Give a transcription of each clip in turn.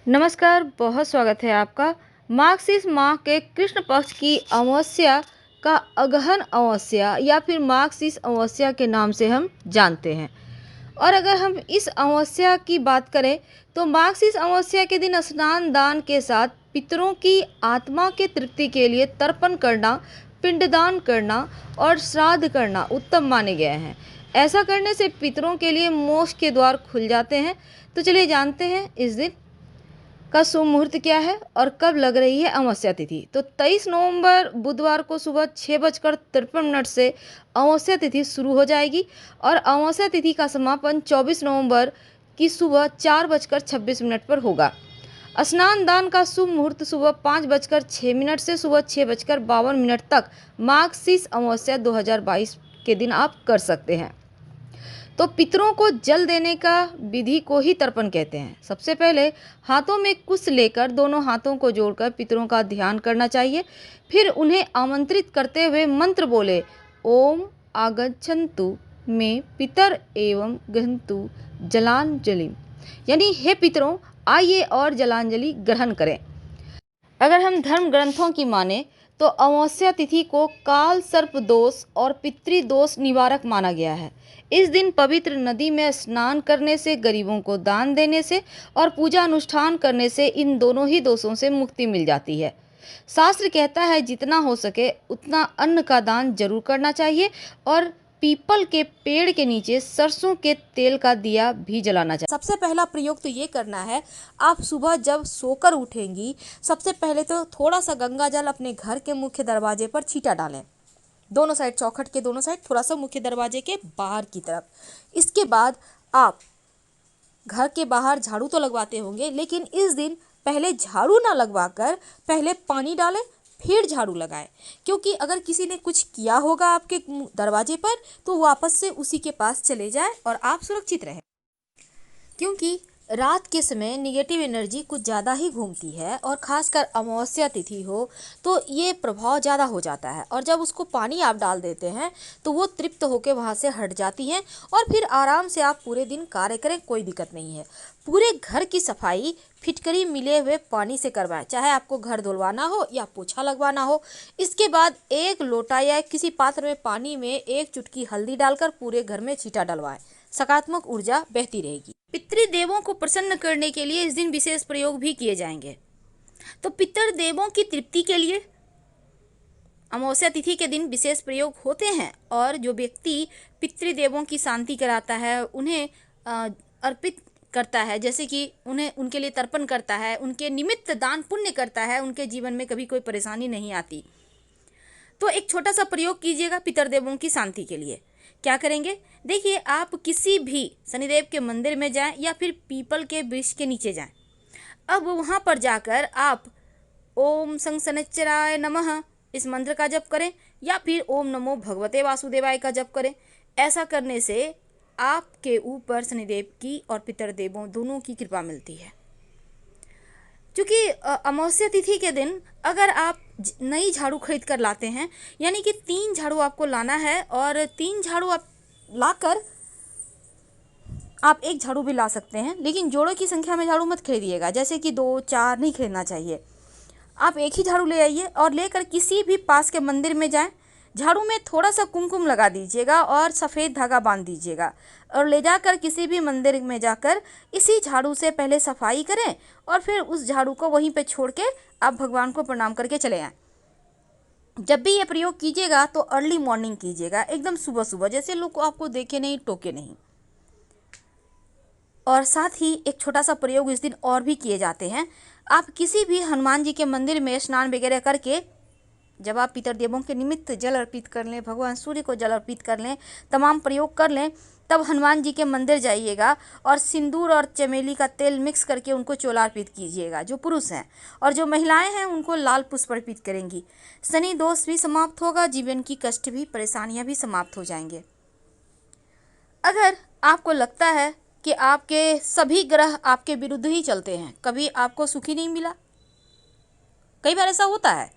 नमस्कार, बहुत स्वागत है आपका। मार्गशीर्ष माह के कृष्ण पक्ष की अमावस्या का अगहन अमावस्या या फिर मार्गशीर्ष अमावस्या के नाम से हम जानते हैं। और अगर हम इस अमावस्या की बात करें तो मार्गशीर्ष अमावस्या के दिन स्नान दान के साथ पितरों की आत्मा के तृप्ति के लिए तर्पण करना, पिंडदान करना और श्राद्ध करना उत्तम माने गए हैं। ऐसा करने से पितरों के लिए मोक्ष के द्वार खुल जाते हैं। तो चलिए जानते हैं इस दिन का शुभ मुहूर्त क्या है और कब लग रही है अमावस्या तिथि। तो 23 नवंबर बुधवार को सुबह 6:53 से अमावस्या तिथि शुरू हो जाएगी और अमावस्या तिथि का समापन 24 नवंबर की सुबह 4:26 पर होगा। स्नान दान का शुभ मुहूर्त सुबह 5:06 से सुबह 6:52 तक मार्गशीर्ष अमावस्या 2022 के दिन आप कर सकते हैं। तो पितरों को जल देने का विधि को ही तर्पण कहते हैं। सबसे पहले हाथों में कुश लेकर दोनों हाथों को जोड़कर पितरों का ध्यान करना चाहिए। फिर उन्हें आमंत्रित करते हुए मंत्र बोले, ओम आगच्छन्तु में पितर एवं गहन्तु जलांजलि, यानी हे पितरों आइए और जलांजलि ग्रहण करें। अगर हम धर्म ग्रंथों की माने तो अमावस्या तिथि को काल सर्प दोष और पितृदोष निवारक माना गया है। इस दिन पवित्र नदी में स्नान करने से, गरीबों को दान देने से और पूजा अनुष्ठान करने से इन दोनों ही दोषों से मुक्ति मिल जाती है। शास्त्र कहता है जितना हो सके उतना अन्न का दान जरूर करना चाहिए और पीपल के पेड़ के नीचे सरसों के तेल का दिया भी जलाना चाहिए। सबसे पहला प्रयोग तो ये करना है, आप सुबह जब सोकर उठेंगी सबसे पहले तो थोड़ा सा गंगा जल अपने घर के मुख्य दरवाजे पर छींटा डालें, दोनों साइड, चौखट के दोनों साइड, थोड़ा सा मुख्य दरवाजे के बाहर की तरफ। इसके बाद आप घर के बाहर झाड़ू तो लगवाते होंगे, लेकिन इस दिन पहले झाड़ू ना लगवाकर पहले पानी डालें फिर झाड़ू लगाएं, क्योंकि अगर किसी ने कुछ किया होगा आपके दरवाजे पर तो वापस से उसी के पास चले जाए और आप सुरक्षित रहें। क्योंकि रात के समय निगेटिव एनर्जी कुछ ज़्यादा ही घूमती है और ख़ासकर अमावस्या तिथि हो तो ये प्रभाव ज़्यादा हो जाता है, और जब उसको पानी आप डाल देते हैं तो वो तृप्त होकर वहाँ से हट जाती हैं और फिर आराम से आप पूरे दिन कार्य करें, कोई दिक्कत नहीं है। पूरे घर की सफाई फिटकरी मिले हुए पानी से करवाएं, चाहे आपको घर धुलवाना हो या पोछा लगवाना हो। इसके बाद एक लोटा या किसी पात्र में पानी में एक चुटकी हल्दी डालकर पूरे घर में छींटा डलवाएं, सकारात्मक ऊर्जा बहती रहेगी। पितृदेवों को प्रसन्न करने के लिए इस दिन विशेष प्रयोग भी किए जाएंगे। तो पितृदेवों की तृप्ति के लिए अमावस्या तिथि के दिन विशेष प्रयोग होते हैं, और जो व्यक्ति पितृदेवों की शांति कराता है, उन्हें अर्पित करता है, जैसे कि उन्हें उनके लिए तर्पण करता है, उनके निमित्त दान पुण्य करता है, उनके जीवन में कभी कोई परेशानी नहीं आती। तो एक छोटा सा प्रयोग कीजिएगा पितृदेवों की शांति के लिए। क्या करेंगे, देखिए, आप किसी भी शनिदेव के मंदिर में जाएं या फिर पीपल के वृक्ष के नीचे जाएं। अब वहां पर जाकर आप ओम शं शनैश्चराय नमः इस मंत्र का जप करें या फिर ओम नमो भगवते वासुदेवाय का जप करें। ऐसा करने से आपके ऊपर शनिदेव की और पितृदेवों दोनों की कृपा मिलती है। क्योंकि अमावस्या तिथि के दिन अगर आप नई झाड़ू खरीद कर लाते हैं, यानी कि 3 झाड़ू आपको लाना है, और 3 झाड़ू आप लाकर आप एक झाड़ू भी ला सकते हैं, लेकिन जोड़ों की संख्या में झाड़ू मत खरीदिएगा, जैसे कि 2-4 नहीं खरीदना चाहिए। आप एक ही झाड़ू ले आइए और लेकर किसी भी पास के मंदिर में जाएं। झाड़ू में थोड़ा सा कुमकुम लगा दीजिएगा और सफ़ेद धागा बांध दीजिएगा, और ले जाकर किसी भी मंदिर में जाकर इसी झाड़ू से पहले सफाई करें और फिर उस झाड़ू को वहीं पे छोड़ के आप भगवान को प्रणाम करके चले आएँ। जब भी ये प्रयोग कीजिएगा तो अर्ली मॉर्निंग कीजिएगा, एकदम सुबह सुबह, जैसे लोग आपको देखे नहीं टोके नहीं। और साथ ही एक छोटा सा प्रयोग इस दिन और भी किए जाते हैं। आप किसी भी हनुमान जी के मंदिर में स्नान वगैरह करके जब आप पितृदेवों के निमित्त जल अर्पित कर लें, भगवान सूर्य को जल अर्पित कर लें, तमाम प्रयोग कर लें, तब हनुमान जी के मंदिर जाइएगा और सिंदूर और चमेली का तेल मिक्स करके उनको चोला अर्पित कीजिएगा, जो पुरुष हैं, और जो महिलाएं हैं उनको लाल पुष्प अर्पित करेंगी। शनि दोष भी समाप्त होगा, जीवन की कष्ट भी, परेशानियां भी समाप्त हो जाएंगे। अगर आपको लगता है कि आपके सभी ग्रह आपके विरुद्ध ही चलते हैं, कभी आपको सुखी नहीं मिला, कई बार ऐसा होता है,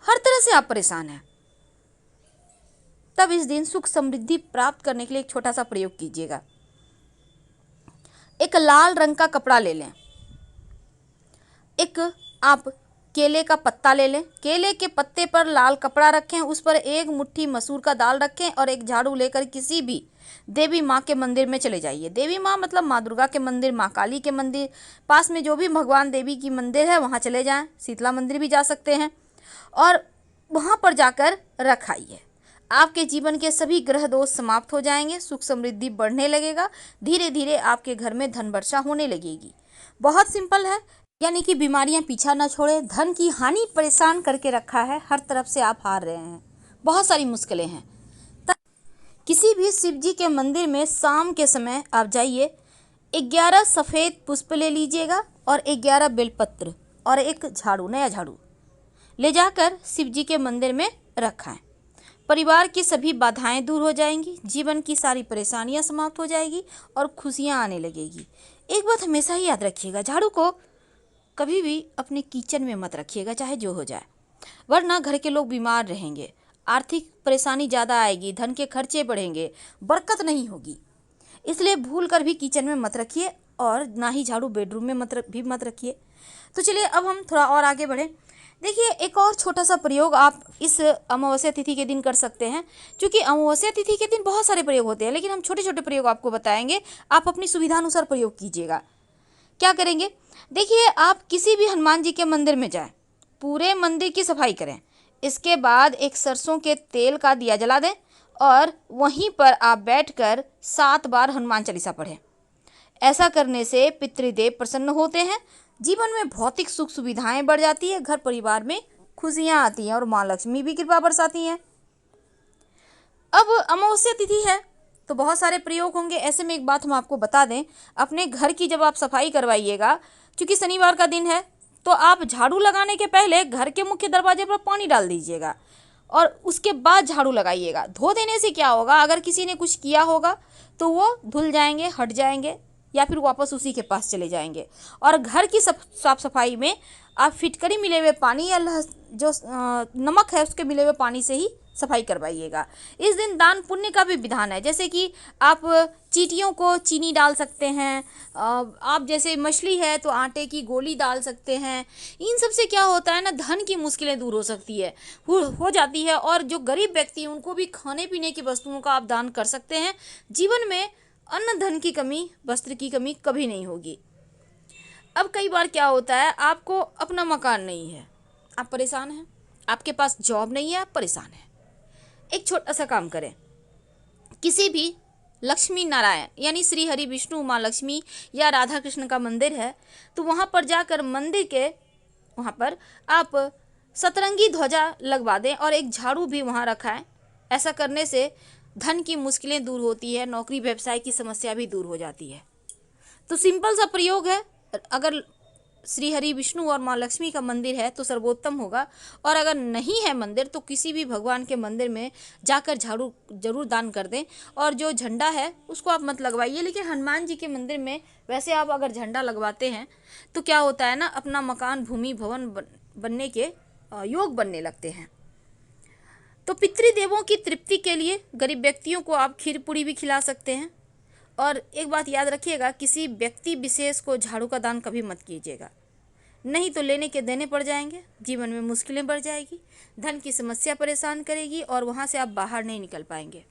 हर तरह से आप परेशान हैं, तब इस दिन सुख समृद्धि प्राप्त करने के लिए एक छोटा सा प्रयोग कीजिएगा। एक लाल रंग का कपड़ा ले लें, एक आप केले का पत्ता ले लें, केले के पत्ते पर लाल कपड़ा रखें, उस पर एक मुट्ठी मसूर का दाल रखें और एक झाड़ू लेकर किसी भी देवी माँ के मंदिर में चले जाइए। देवी माँ मतलब माँ दुर्गा के मंदिर, माँ काली के मंदिर, पास में जो भी भगवान देवी की मंदिर है वहाँ चले जाएं, शीतला मंदिर भी जा सकते हैं और वहाँ पर जाकर रखाइए। आपके जीवन के सभी ग्रह दोष समाप्त हो जाएंगे, सुख समृद्धि बढ़ने लगेगा, धीरे धीरे आपके घर में धन वर्षा होने लगेगी। बहुत सिंपल है, यानी कि बीमारियां पीछा न छोड़े, धन की हानि परेशान करके रखा है, हर तरफ से आप हार रहे हैं, बहुत सारी मुश्किलें हैं। किसी भी शिव जी के मंदिर में शाम के समय आप जाइए, 11 सफ़ेद पुष्प ले लीजिएगा और 11 बेलपत्र और एक झाड़ू, नया झाड़ू ले जाकर शिव जी के मंदिर में रखाएं। परिवार की सभी बाधाएं दूर हो जाएंगी, जीवन की सारी परेशानियां समाप्त हो जाएगी और खुशियां आने लगेगी। एक बात हमेशा ही याद रखिएगा, झाड़ू को कभी भी अपने किचन में मत रखिएगा, चाहे जो हो जाए, वरना घर के लोग बीमार रहेंगे, आर्थिक परेशानी ज़्यादा आएगी, धन के खर्चे बढ़ेंगे, बरकत नहीं होगी। इसलिए भूल कर भी किचन में मत रखिए और ना ही झाड़ू बेडरूम में मत रखिए। तो चलिए अब हम थोड़ा और आगे बढ़ें। देखिए, एक और छोटा सा प्रयोग आप इस अमावस्या तिथि के दिन कर सकते हैं। क्योंकि अमावस्या तिथि के दिन बहुत सारे प्रयोग होते हैं, लेकिन हम छोटे छोटे प्रयोग आपको बताएंगे, आप अपनी सुविधानुसार प्रयोग कीजिएगा। क्या करेंगे, देखिए, आप किसी भी हनुमान जी के मंदिर में जाएं, पूरे मंदिर की सफाई करें, इसके बाद एक सरसों के तेल का दिया जला दें और वहीं पर आप बैठकर 7 बार हनुमान चालीसा पढ़ें। ऐसा करने से पितृदेव प्रसन्न होते हैं, जीवन में भौतिक सुख सुविधाएं बढ़ जाती है, घर परिवार में खुशियां आती हैं और माँ लक्ष्मी भी कृपा बरसाती हैं। अब अमावस्या तिथि है तो बहुत सारे प्रयोग होंगे। ऐसे में एक बात हम आपको बता दें, अपने घर की जब आप सफाई करवाइएगा, क्योंकि शनिवार का दिन है, तो आप झाड़ू लगाने के पहले घर के मुख्य दरवाजे पर पानी डाल दीजिएगा और उसके बाद झाड़ू लगाइएगा। धो देने से क्या होगा, अगर किसी ने कुछ किया होगा तो वो धुल जाएंगे, हट जाएंगे या फिर वापस उसी के पास चले जाएंगे। और घर की साफ सफाई में आप फिटकरी मिले हुए पानी या जो नमक है उसके मिले हुए पानी से ही सफाई करवाइएगा। इस दिन दान पुण्य का भी विधान है, जैसे कि आप चींटियों को चीनी डाल सकते हैं, आप जैसे मछली है तो आटे की गोली डाल सकते हैं। इन सब से क्या होता है ना, धन की मुश्किलें दूर हो सकती है, हो जाती है। और जो गरीब व्यक्ति हैं उनको भी खाने पीने की वस्तुओं का आप दान कर सकते हैं। जीवन में अन्न धन की कमी, वस्त्र की कमी कभी नहीं होगी। अब कई बार क्या होता है, आपको अपना मकान नहीं है, आप परेशान हैं, आपके पास जॉब नहीं है, आप परेशान हैं। एक छोटा सा काम करें, किसी भी लक्ष्मी नारायण यानी श्री हरि विष्णु माँ लक्ष्मी या राधा कृष्ण का मंदिर है तो वहाँ पर जाकर मंदिर के वहाँ पर आप सतरंगी ध्वजा लगवा दें और एक झाड़ू भी वहाँ रखाएं। ऐसा करने से धन की मुश्किलें दूर होती है, नौकरी व्यवसाय की समस्या भी दूर हो जाती है। तो सिंपल सा प्रयोग है, अगर श्री हरि विष्णु और माँ लक्ष्मी का मंदिर है तो सर्वोत्तम होगा, और अगर नहीं है मंदिर तो किसी भी भगवान के मंदिर में जाकर झाड़ू जरूर दान कर दें। और जो झंडा है उसको आप मत लगवाइए, लेकिन हनुमान जी के मंदिर में वैसे आप अगर झंडा लगवाते हैं तो क्या होता है ना, अपना मकान भूमि भवन बनने के योग बनने लगते हैं। तो पितृदेवों की तृप्ति के लिए गरीब व्यक्तियों को आप खीर पूड़ी भी खिला सकते हैं। और एक बात याद रखिएगा, किसी व्यक्ति विशेष को झाड़ू का दान कभी मत कीजिएगा, नहीं तो लेने के देने पड़ जाएंगे, जीवन में मुश्किलें बढ़ जाएगी, धन की समस्या परेशान करेगी और वहाँ से आप बाहर नहीं निकल पाएंगे।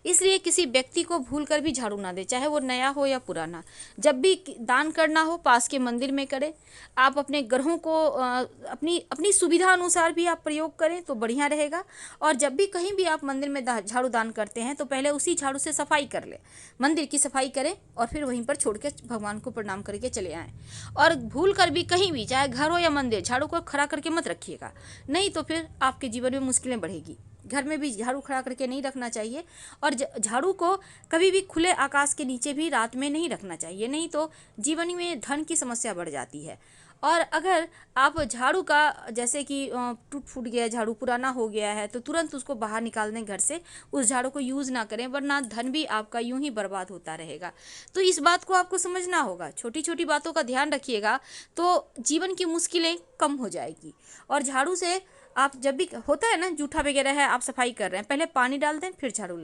इसलिए किसी व्यक्ति को भूल कर भी झाड़ू ना दे, चाहे वो नया हो या पुराना। जब भी दान करना हो पास के मंदिर में करें। आप अपने ग्रहों को अपनी अपनी सुविधा अनुसार भी आप प्रयोग करें तो बढ़िया रहेगा। और जब भी कहीं भी आप मंदिर में झाड़ू दान करते हैं तो पहले उसी झाड़ू से सफाई कर लें, मंदिर की सफाई करें और फिर वहीं पर छोड़ के भगवान को प्रणाम करके चले आएँ। और भूल कर भी कहीं भी, चाहे घर हो या मंदिर, झाड़ू को खड़ा करके मत रखिएगा, नहीं तो फिर आपके जीवन में मुश्किलें बढ़ेगी। घर में भी झाड़ू खड़ा करके नहीं रखना चाहिए और झाड़ू को कभी भी खुले आकाश के नीचे भी रात में नहीं रखना चाहिए, नहीं तो जीवन में धन की समस्या बढ़ जाती है। और अगर आप झाड़ू का जैसे कि टूट फूट गया, झाड़ू पुराना हो गया है तो तुरंत उसको बाहर निकाल दें घर से, उस झाड़ू को यूज़ ना करें, वरना धन भी आपका यूं ही बर्बाद होता रहेगा। तो इस बात को आपको समझना होगा, छोटी छोटी बातों का ध्यान रखिएगा तो जीवन की मुश्किलें कम हो जाएगी। और झाड़ू से आप जब भी होता है ना, जूठा वगैरह है, आप सफाई कर रहे हैं, पहले पानी डाल दें फिर झाड़ू लगाएं।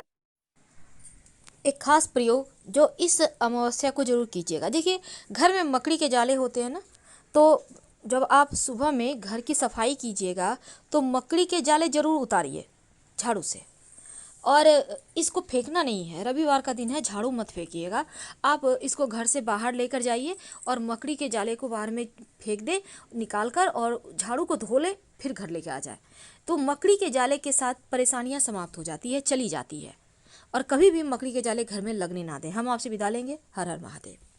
एक खास प्रयोग जो इस अमावस्या को जरूर कीजिएगा। देखिए, घर में मकड़ी के जाले होते हैं ना, तो जब आप सुबह में घर की सफाई कीजिएगा तो मकड़ी के जाले ज़रूर उतारिए झाड़ू से। और इसको फेंकना नहीं है, रविवार का दिन है, झाड़ू मत फेंकिएगा। आप इसको घर से बाहर लेकर जाइए और मकड़ी के जाले को बाहर में फेंक दे निकाल कर, और झाड़ू को धो ले, फिर घर लेके आ जाए। तो मकड़ी के जाले के साथ परेशानियां समाप्त हो जाती है, चली जाती है। और कभी भी मकड़ी के जाले घर में लगने ना दें। हम आपसे विदा लेंगे। हर हर महादेव।